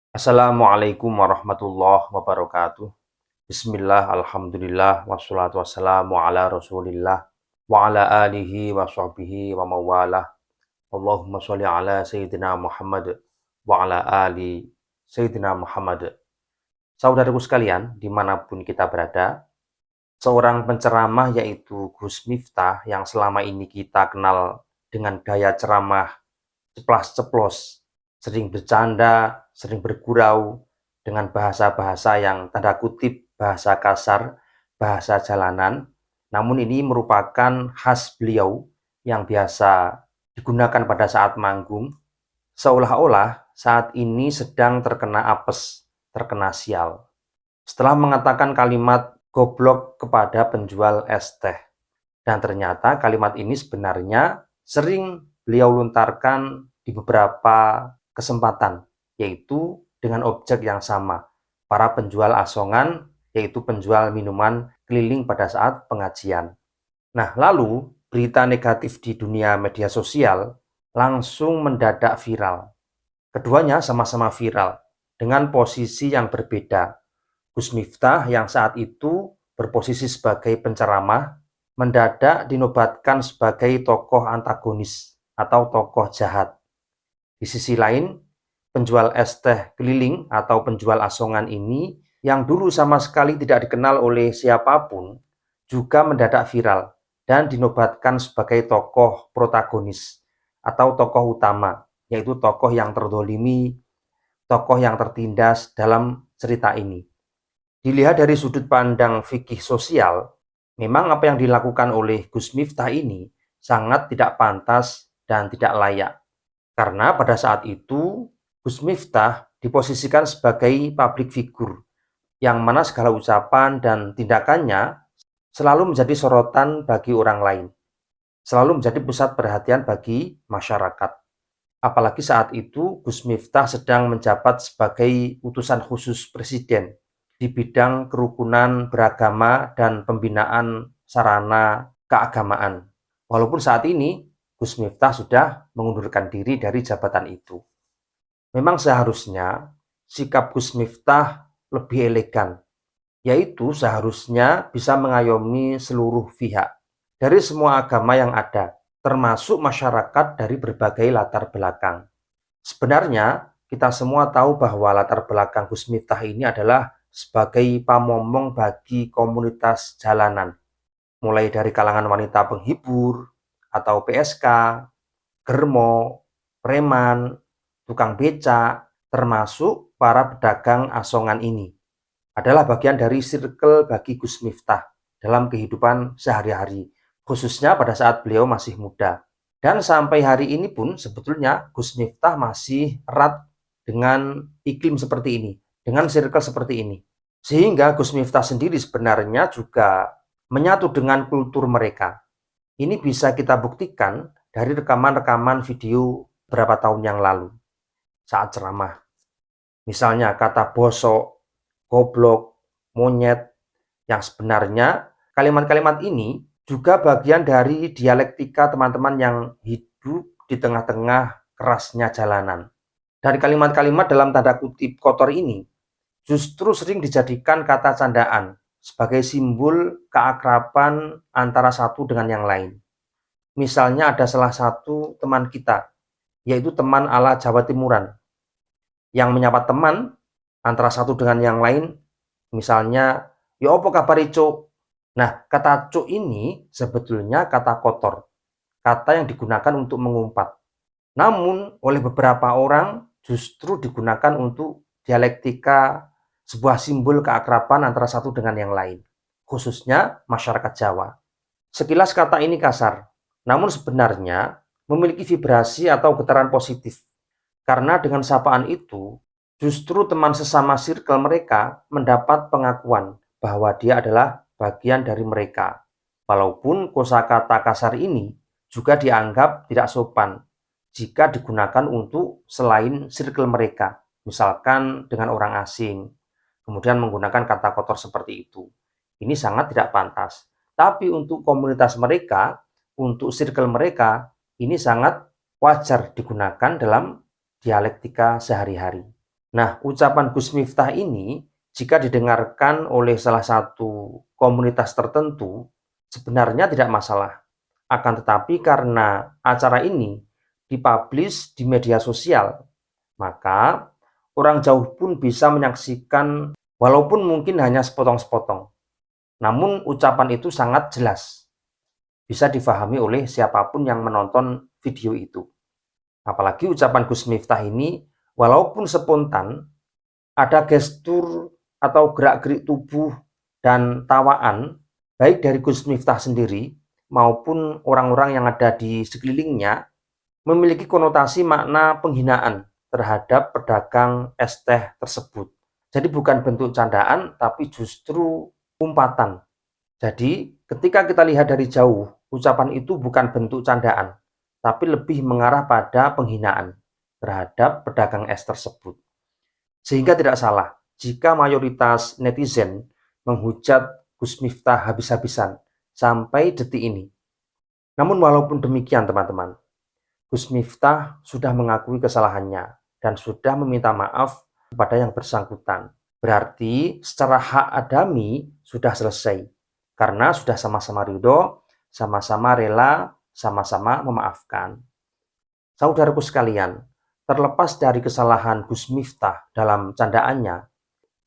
Assalamualaikum warahmatullahi wabarakatuh. Bismillah, alhamdulillah, wassalatu wassalamu ala rasulillah, wa ala alihi wa sahbihi wa mawalah. Allahumma sholli ala Sayyidina Muhammad, wa ala ali Sayyidina Muhammad. Saudaraku sekalian, dimanapun kita berada, seorang penceramah yaitu Gus Miftah yang selama ini kita kenal dengan gaya ceramah ceplas-ceplos, sering bercanda, sering bergurau dengan bahasa-bahasa yang tanda kutip bahasa kasar, bahasa jalanan. Namun ini merupakan khas beliau yang biasa digunakan pada saat manggung, seolah-olah saat ini sedang terkena apes, terkena sial. Setelah mengatakan kalimat goblok kepada penjual es teh. Dan ternyata kalimat ini sebenarnya sering beliau lontarkan di beberapa kesempatan, yaitu dengan objek yang sama, para penjual asongan, yaitu penjual minuman keliling pada saat pengajian. Nah, lalu berita negatif di dunia media sosial langsung mendadak viral. Keduanya sama-sama viral, dengan posisi yang berbeda. Gus Miftah yang saat itu berposisi sebagai penceramah, mendadak dinobatkan sebagai tokoh antagonis atau tokoh jahat. Di sisi lain, penjual es teh keliling atau penjual asongan ini yang dulu sama sekali tidak dikenal oleh siapapun juga mendadak viral dan dinobatkan sebagai tokoh protagonis atau tokoh utama, yaitu tokoh yang terdolimi, tokoh yang tertindas dalam cerita ini. Dilihat dari sudut pandang fikih sosial, memang apa yang dilakukan oleh Gus Miftah ini sangat tidak pantas dan tidak layak. Karena pada saat itu Gus Miftah diposisikan sebagai public figure yang mana segala ucapan dan tindakannya selalu menjadi sorotan bagi orang lain, selalu menjadi pusat perhatian bagi masyarakat. Apalagi saat itu Gus Miftah sedang menjabat sebagai utusan khusus Presiden di bidang kerukunan beragama dan pembinaan sarana keagamaan. Walaupun saat ini Gus Miftah sudah mengundurkan diri dari jabatan itu. Memang seharusnya sikap Gus Miftah lebih elegan, yaitu seharusnya bisa mengayomi seluruh pihak dari semua agama yang ada, termasuk masyarakat dari berbagai latar belakang. Sebenarnya kita semua tahu bahwa latar belakang Gus Miftah ini adalah sebagai pamomong bagi komunitas jalanan, mulai dari kalangan wanita penghibur atau PSK, germo, preman, tukang becak, termasuk para pedagang asongan ini adalah bagian dari circle bagi Gus Miftah dalam kehidupan sehari-hari, khususnya pada saat beliau masih muda. Dan sampai hari ini pun sebetulnya Gus Miftah masih erat dengan iklim seperti ini, dengan circle seperti ini. Sehingga Gus Miftah sendiri sebenarnya juga menyatu dengan kultur mereka. Ini bisa kita buktikan dari rekaman-rekaman video beberapa tahun yang lalu saat ceramah. Misalnya kata bosok, goblok, monyet, yang sebenarnya kalimat-kalimat ini juga bagian dari dialektika teman-teman yang hidup di tengah-tengah kerasnya jalanan. Dari kalimat-kalimat dalam tanda kutip kotor ini justru sering dijadikan kata candaan sebagai simbol keakraban antara satu dengan yang lain. Misalnya ada salah satu teman kita, yaitu teman ala Jawa Timuran, yang menyapa teman antara satu dengan yang lain, misalnya, "Ya opo kabar Cuk?" Nah, kata cuk ini sebetulnya kata kotor, kata yang digunakan untuk mengumpat. Namun, oleh beberapa orang justru digunakan untuk dialektika sebuah simbol keakraban antara satu dengan yang lain, khususnya masyarakat Jawa. Sekilas kata ini kasar, namun sebenarnya memiliki vibrasi atau getaran positif. Karena dengan sapaan itu, justru teman sesama circle mereka mendapat pengakuan bahwa dia adalah bagian dari mereka. Walaupun kosakata kasar ini juga dianggap tidak sopan jika digunakan untuk selain circle mereka, misalkan dengan orang asing, kemudian menggunakan kata kotor seperti itu. Ini sangat tidak pantas. Tapi untuk komunitas mereka, untuk circle mereka, ini sangat wajar digunakan dalam dialektika sehari-hari. Nah, ucapan Gus Miftah ini jika didengarkan oleh salah satu komunitas tertentu sebenarnya tidak masalah. Akan tetapi karena acara ini dipublish di media sosial, maka orang jauh pun bisa menyaksikan walaupun mungkin hanya sepotong-sepotong. Namun ucapan itu sangat jelas, bisa difahami oleh siapapun yang menonton video itu. Apalagi ucapan Gus Miftah ini walaupun spontan, ada gestur atau gerak-gerik tubuh dan tawaan baik dari Gus Miftah sendiri maupun orang-orang yang ada di sekelilingnya memiliki konotasi makna penghinaan terhadap pedagang es teh tersebut. Jadi bukan bentuk candaan tapi justru umpatan. Jadi ketika kita lihat dari jauh, ucapan itu bukan bentuk candaan tapi lebih mengarah pada penghinaan terhadap pedagang es tersebut. Sehingga tidak salah jika mayoritas netizen menghujat Gus Miftah habis-habisan sampai detik ini. Namun walaupun demikian teman-teman, Gus Miftah sudah mengakui kesalahannya dan sudah meminta maaf kepada yang bersangkutan. Berarti secara hak adami sudah selesai. Karena sudah sama-sama ridho, sama-sama rela, sama-sama memaafkan. Saudaraku sekalian, terlepas dari kesalahan Gus Miftah dalam candaannya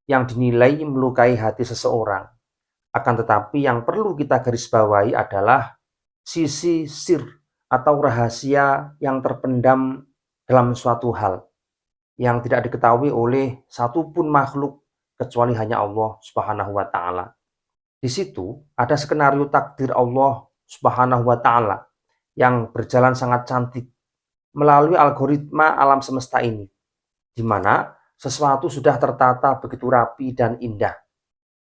yang dinilai melukai hati seseorang, akan tetapi yang perlu kita garis bawahi adalah sisi sir atau rahasia yang terpendam dalam suatu hal yang tidak diketahui oleh satupun makhluk kecuali hanya Allah Subhanahu wa taala. Di situ ada skenario takdir Allah Subhanahu wa taala yang berjalan sangat cantik melalui algoritma alam semesta ini, di mana sesuatu sudah tertata begitu rapi dan indah.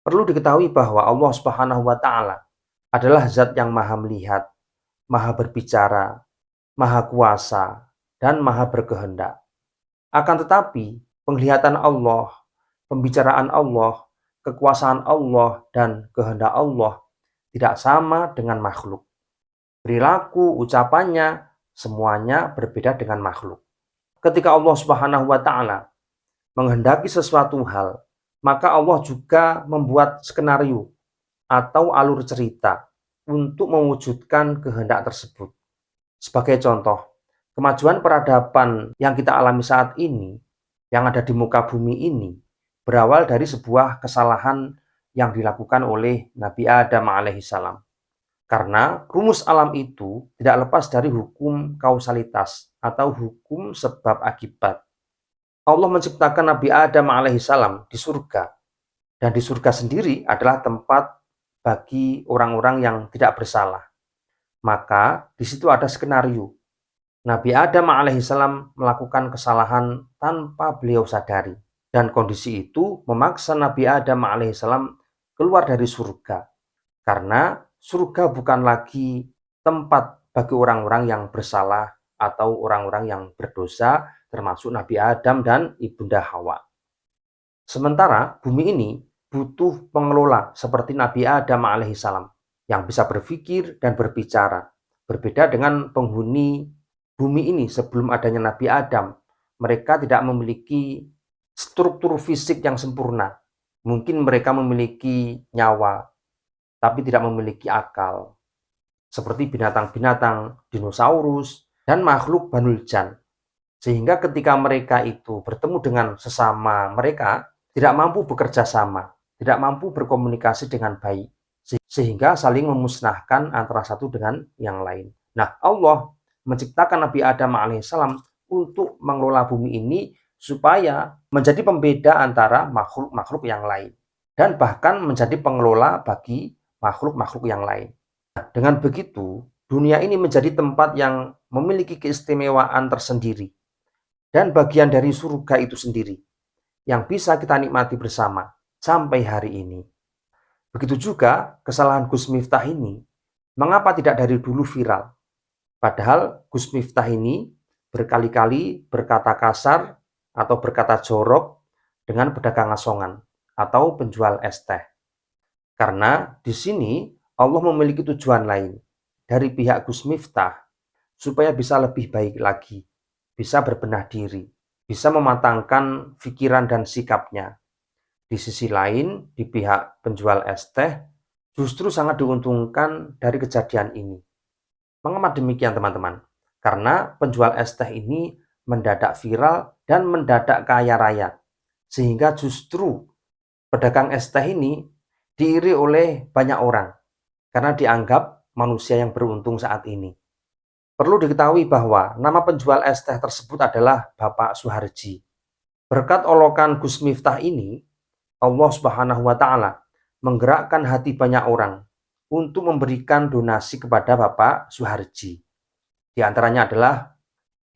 Perlu diketahui bahwa Allah Subhanahu wa taala adalah zat yang maha melihat, maha berbicara, maha kuasa, dan maha berkehendak. Akan tetapi, penglihatan Allah, pembicaraan Allah, kekuasaan Allah, dan kehendak Allah tidak sama dengan makhluk. Perilaku, ucapannya, semuanya berbeda dengan makhluk. Ketika Allah Subhanahu wa taala menghendaki sesuatu hal, maka Allah juga membuat skenario atau alur cerita untuk mewujudkan kehendak tersebut. Sebagai contoh, kemajuan peradaban yang kita alami saat ini, yang ada di muka bumi ini, berawal dari sebuah kesalahan yang dilakukan oleh Nabi Adam alaihissalam. Karena rumus alam itu tidak lepas dari hukum kausalitas atau hukum sebab akibat. Allah menciptakan Nabi Adam alaihissalam di surga. Dan di surga sendiri adalah tempat bagi orang-orang yang tidak bersalah. Maka di situ ada skenario. Nabi Adam alaihissalam melakukan kesalahan tanpa beliau sadari. Dan kondisi itu memaksa Nabi Adam alaihissalam keluar dari surga. Karena surga bukan lagi tempat bagi orang-orang yang bersalah atau orang-orang yang berdosa, termasuk Nabi Adam dan Ibunda Hawa. Sementara bumi ini butuh pengelola seperti Nabi Adam alaihissalam yang bisa berpikir dan berbicara. Berbeda dengan penghuni bumi ini sebelum adanya Nabi Adam, mereka tidak memiliki struktur fisik yang sempurna. Mungkin mereka memiliki nyawa, tapi tidak memiliki akal. Seperti binatang-binatang, dinosaurus, dan makhluk Banul Jan. Sehingga ketika mereka itu bertemu dengan sesama mereka, tidak mampu bekerja sama, tidak mampu berkomunikasi dengan baik. Sehingga saling memusnahkan antara satu dengan yang lain. Nah, Allah menciptakan Nabi Adam alaihissalam untuk mengelola bumi ini supaya menjadi pembeda antara makhluk-makhluk yang lain. Dan bahkan menjadi pengelola bagi makhluk-makhluk yang lain. Nah, dengan begitu, dunia ini menjadi tempat yang memiliki keistimewaan tersendiri dan bagian dari surga itu sendiri yang bisa kita nikmati bersama sampai hari ini. Begitu juga kesalahan Gus Miftah ini, mengapa tidak dari dulu viral? Padahal Gus Miftah ini berkali-kali berkata kasar atau berkata jorok dengan pedagang asongan atau penjual es teh. Karena di sini Allah memiliki tujuan lain dari pihak Gus Miftah supaya bisa lebih baik lagi, bisa berbenah diri, bisa mematangkan pikiran dan sikapnya. Di sisi lain, di pihak penjual es teh justru sangat diuntungkan dari kejadian ini. Mengapa demikian teman-teman? Karena penjual es teh ini mendadak viral dan mendadak kaya raya. Sehingga justru pedagang es teh ini diiri oleh banyak orang karena dianggap manusia yang beruntung saat ini. Perlu diketahui bahwa nama penjual es teh tersebut adalah Bapak Suharji. Berkat olokan Gus Miftah ini, Allah Subhanahu wa Ta'ala menggerakkan hati banyak orang untuk memberikan donasi kepada Bapak Suharji. Di antaranya adalah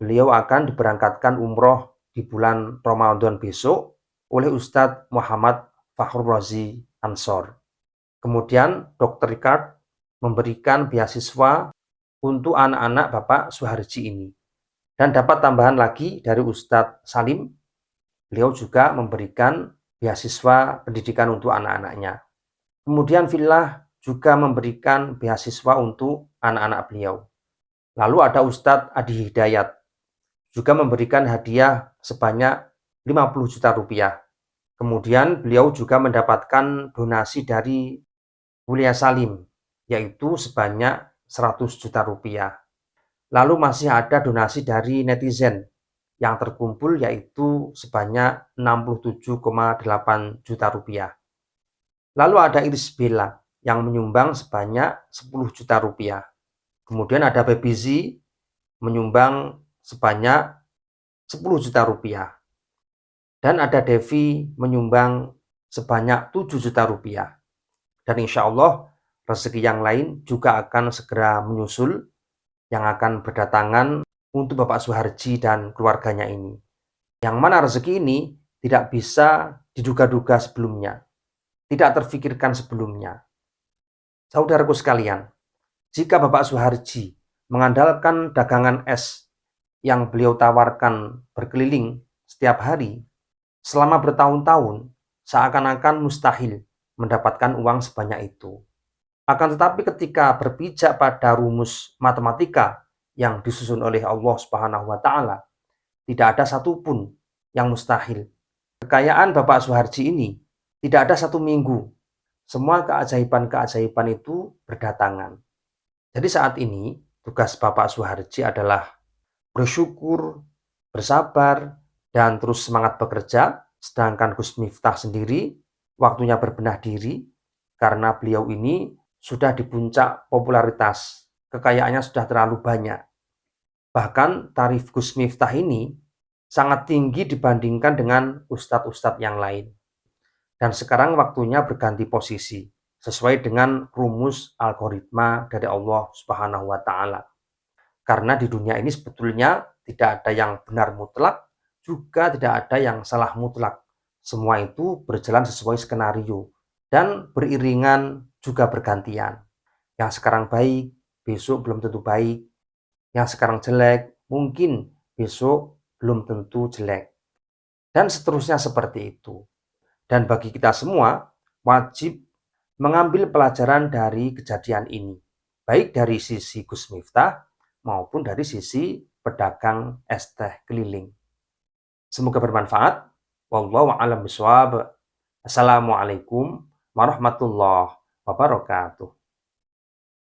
beliau akan diberangkatkan umroh di bulan Ramadan besok oleh Ustadz Muhammad Fakhrul Razi Ansor. Kemudian Dr. Ricard memberikan beasiswa untuk anak-anak Bapak Suharji ini. Dan dapat tambahan lagi dari Ustadz Salim, beliau juga memberikan beasiswa pendidikan untuk anak-anaknya. Kemudian Fillah juga memberikan beasiswa untuk anak-anak beliau. Lalu ada Ustadz Adi Hidayat, juga memberikan hadiah sebanyak 50 juta rupiah. Kemudian beliau juga mendapatkan donasi dari Bulia Salim, yaitu sebanyak 100 juta rupiah. Lalu masih ada donasi dari netizen yang terkumpul yaitu sebanyak 67,8 juta rupiah. Lalu ada Iris Bella yang menyumbang sebanyak 10 juta rupiah. Kemudian ada Baby Z menyumbang sebanyak 10 juta rupiah. Dan ada Devi menyumbang sebanyak 7 juta rupiah. Dan insya Allah rezeki yang lain juga akan segera menyusul yang akan berdatangan untuk Bapak Suharji dan keluarganya ini. Yang mana rezeki ini tidak bisa diduga-duga sebelumnya, tidak terfikirkan sebelumnya. Saudaraku sekalian, jika Bapak Suharji mengandalkan dagangan es yang beliau tawarkan berkeliling setiap hari selama bertahun-tahun, seakan-akan mustahil mendapatkan uang sebanyak itu. Akan tetapi ketika berpijak pada rumus matematika yang disusun oleh Allah Subhanahu wa Ta'ala, tidak ada satupun yang mustahil. Kekayaan Bapak Suharji ini tidak ada satu minggu. Semua keajaiban-keajaiban itu berdatangan. Jadi saat ini tugas Bapak Suharji adalah bersyukur, bersabar, dan terus semangat bekerja. Sedangkan Gus Miftah sendiri waktunya berbenah diri karena beliau ini sudah di puncak popularitas, kekayaannya sudah terlalu banyak. Bahkan tarif Gus Miftah ini sangat tinggi dibandingkan dengan ustadz-ustadz yang lain. Dan sekarang waktunya berganti posisi, sesuai dengan rumus algoritma dari Allah Subhanahu wa Ta'ala. Karena di dunia ini sebetulnya tidak ada yang benar mutlak, juga tidak ada yang salah mutlak. Semua itu berjalan sesuai skenario dan beriringan juga bergantian. Yang sekarang baik, besok belum tentu baik. Yang sekarang jelek, mungkin besok belum tentu jelek. Dan seterusnya seperti itu. Dan bagi kita semua, wajib mengambil pelajaran dari kejadian ini. Baik dari sisi Gus Miftah, maupun dari sisi pedagang es teh keliling. Semoga bermanfaat. Wallahu a'lam bishawab. Assalamualaikum warahmatullahi wabarakatuh.